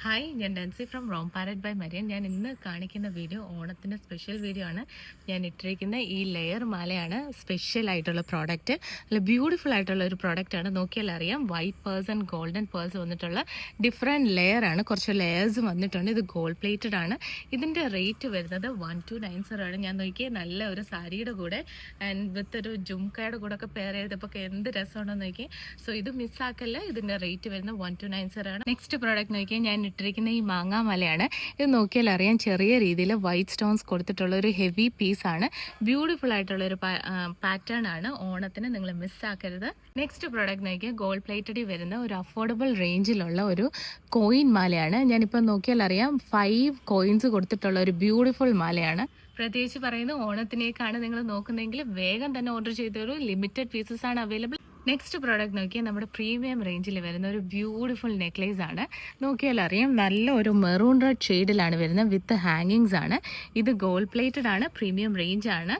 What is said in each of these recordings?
Hi, ഞാൻ Dancy from Rome parrot by Marian. ഞാൻ ഇന്ന് കാണിക്കുന്ന വീഡിയോ ഓണത്തിൻ്റെ സ്പെഷ്യൽ വീഡിയോ ആണ്. ഞാൻ ഇട്ടിരിക്കുന്ന ഈ ലെയർ മാലയാണ് സ്പെഷ്യൽ ആയിട്ടുള്ള പ്രോഡക്റ്റ്. നല്ല ബ്യൂട്ടിഫുൾ ആയിട്ടുള്ള ഒരു പ്രോഡക്റ്റാണ്. നോക്കിയാൽ അറിയാം, white purse and golden purse വന്നിട്ടുള്ള ഡിഫറെൻറ്റ് ലെയർ ആണ്. കുറച്ച് ലെയേഴ്സ് വന്നിട്ടുണ്ട്. ഇത് ഗോൾഡ് പ്ലേറ്റഡ് ആണ്. ഇതിൻ്റെ റേറ്റ് വരുന്നത് 1290 ആണ്. ഞാൻ നോക്കിയേ, നല്ല ഒരു സാരിയുടെ കൂടെ ആൻഡ് വിത്ത് ഒരു ജുംക്കയുടെ കൂടെ ഒക്കെ പെയർ ചെയ്തപ്പോൾ എന്ത് രസമുണ്ടെന്ന് നോക്കിയേ. സോ ഇത് മിസ്സാക്കല്ല. ഇതിൻ്റെ റേറ്റ് വരുന്നത് 1290 ആണ്. നെക്സ്റ്റ് പ്രോഡക്റ്റ് നോക്കിയാൽ ഞാൻ ഇട്ടിരിക്കുന്ന ഈ മാങ്ങാമലയാണ്. ഇത് നോക്കിയാൽ അറിയാം, ചെറിയ രീതിയിൽ വൈറ്റ് സ്റ്റോൺസ് കൊടുത്തിട്ടുള്ള ഒരു ഹെവി പീസാണ്. ബ്യൂട്ടിഫുൾ ആയിട്ടുള്ള ഒരു പാറ്റേൺ ആണ്. ഓണത്തിന് നിങ്ങൾ മിസ്സാക്കരുത്. നെക്സ്റ്റ് പ്രോഡക്റ്റ് നോക്കിയാൽ ഗോൾഡ് പ്ലേറ്റഡിൽ വരുന്ന ഒരു അഫോർഡബിൾ റേഞ്ചിലുള്ള ഒരു കോയിൻ മാലയാണ്. ഞാനിപ്പോൾ നോക്കിയാൽ അറിയാം, 5 കോയിൻസ് കൊടുത്തിട്ടുള്ള ഒരു ബ്യൂട്ടിഫുൾ മാലയാണ്. പ്രത്യേകിച്ച് പറയുന്നത്, ഓണത്തിനേക്കാണ് നിങ്ങൾ നോക്കുന്നതെങ്കിൽ വേഗം തന്നെ ഓർഡർ ചെയ്തൊരു ലിമിറ്റഡ് പീസസ് ആണ് അവൈലബിൾ. നെക്സ്റ്റ് പ്രോഡക്റ്റ് നോക്കിയാൽ നമ്മുടെ പ്രീമിയം റേഞ്ചിൽ വരുന്ന ഒരു ബ്യൂട്ടിഫുൾ നെക്ലേസ് ആണ്. നോക്കിയാൽ അറിയാം, നല്ല ഒരു മെറൂൺ റെഡ് ഷെയ്ഡിലാണ് വരുന്നത്. വിത്ത് ഹാങ്ങിങ്സ് ആണ്. ഇത് ഗോൾഡ് പ്ലേറ്റഡ് ആണ്. പ്രീമിയം റേഞ്ച് ആണ്.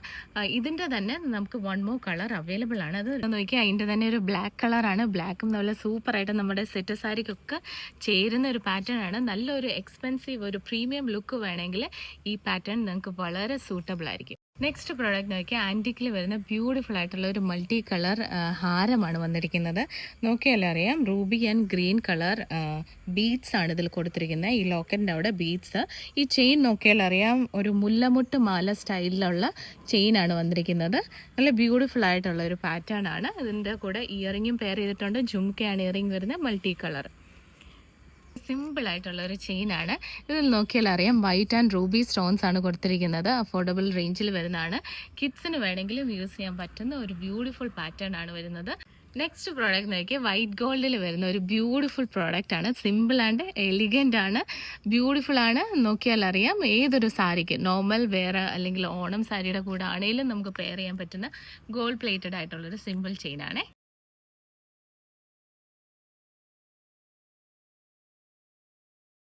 ഇതിൻ്റെ തന്നെ നമുക്ക് 1 more കളർ അവൈലബിൾ ആണ്. അത് നോക്കിയാൽ അതിൻ്റെ തന്നെ ഒരു ബ്ലാക്ക് കളറാണ്. ബ്ലാക്കും നല്ല സൂപ്പറായിട്ട് നമ്മുടെ സെറ്റ് സാരിക്കൊക്കെ ചേരുന്ന ഒരു പാറ്റേൺ ആണ്. നല്ലൊരു എക്സ്പെൻസീവ് ഒരു പ്രീമിയം ലുക്ക് വേണമെങ്കിൽ ഈ പാറ്റേൺ നിങ്ങൾക്ക് വളരെ സൂട്ടബിൾ ആയിരിക്കും. നെക്സ്റ്റ് പ്രോഡക്റ്റ് നോക്കിയാൽ ആൻറ്റിക്കിൽ വരുന്ന ബ്യൂട്ടിഫുൾ ആയിട്ടുള്ള ഒരു മൾട്ടി കളർ ഹാരമാണ് വന്നിരിക്കുന്നത്. നോക്കിയാൽ അറിയാം, Ruby and green colour beads ആണ് ഇതിൽ കൊടുത്തിരിക്കുന്നത്. ഈ ലോക്കറ്റിൻ്റെ അവിടെ ബീഡ്സ്. ഈ ചെയിൻ നോക്കിയാൽ അറിയാം, ഒരു മുല്ലമുട്ട് മാല സ്റ്റൈലിലുള്ള ചെയിനാണ് വന്നിരിക്കുന്നത്. നല്ല ബ്യൂട്ടിഫുൾ ആയിട്ടുള്ള ഒരു പാറ്റേൺ ആണ്. ഇതിൻ്റെ കൂടെ ഇയറിങ്ങും പെയർ ചെയ്തിട്ടുണ്ട്. ജുംക്കയാണ് ഇയറിംഗ് വരുന്നത്, മൾട്ടി കളർ. സിമ്പിൾ ആയിട്ടുള്ള ഒരു ചെയിൻ ആണ്. ഇതിൽ നോക്കിയാൽ അറിയാം, വൈറ്റ് ആൻഡ് റൂബി സ്റ്റോൺസ് ആണ് കൊടുത്തിരിക്കുന്നത്. അഫോർഡബിൾ റേഞ്ചിൽ വരുന്നതാണ്. കിഡ്സിന് വേണമെങ്കിലും യൂസ് ചെയ്യാൻ പറ്റുന്ന ഒരു ബ്യൂട്ടിഫുൾ പാറ്റേൺ ആണ് വരുന്നത്. നെക്സ്റ്റ് പ്രോഡക്റ്റ് നോക്കിയാൽ വൈറ്റ് ഗോൾഡിൽ വരുന്ന ഒരു ബ്യൂട്ടിഫുൾ പ്രോഡക്റ്റ് ആണ്. സിമ്പിൾ ആൻഡ് എലിഗൻ്റ് ആണ്. ബ്യൂട്ടിഫുൾ ആണ്. നോക്കിയാൽ അറിയാം, ഏതൊരു സാരിക്ക് നോർമൽ വേറെ അല്ലെങ്കിൽ ഓണം സാരിയുടെ കൂടെ ആണെങ്കിലും നമുക്ക് പെയർ ചെയ്യാൻ പറ്റുന്ന ഗോൾഡ് പ്ലേറ്റഡ് ആയിട്ടുള്ളൊരു സിമ്പിൾ ചെയിൻ ആണ്.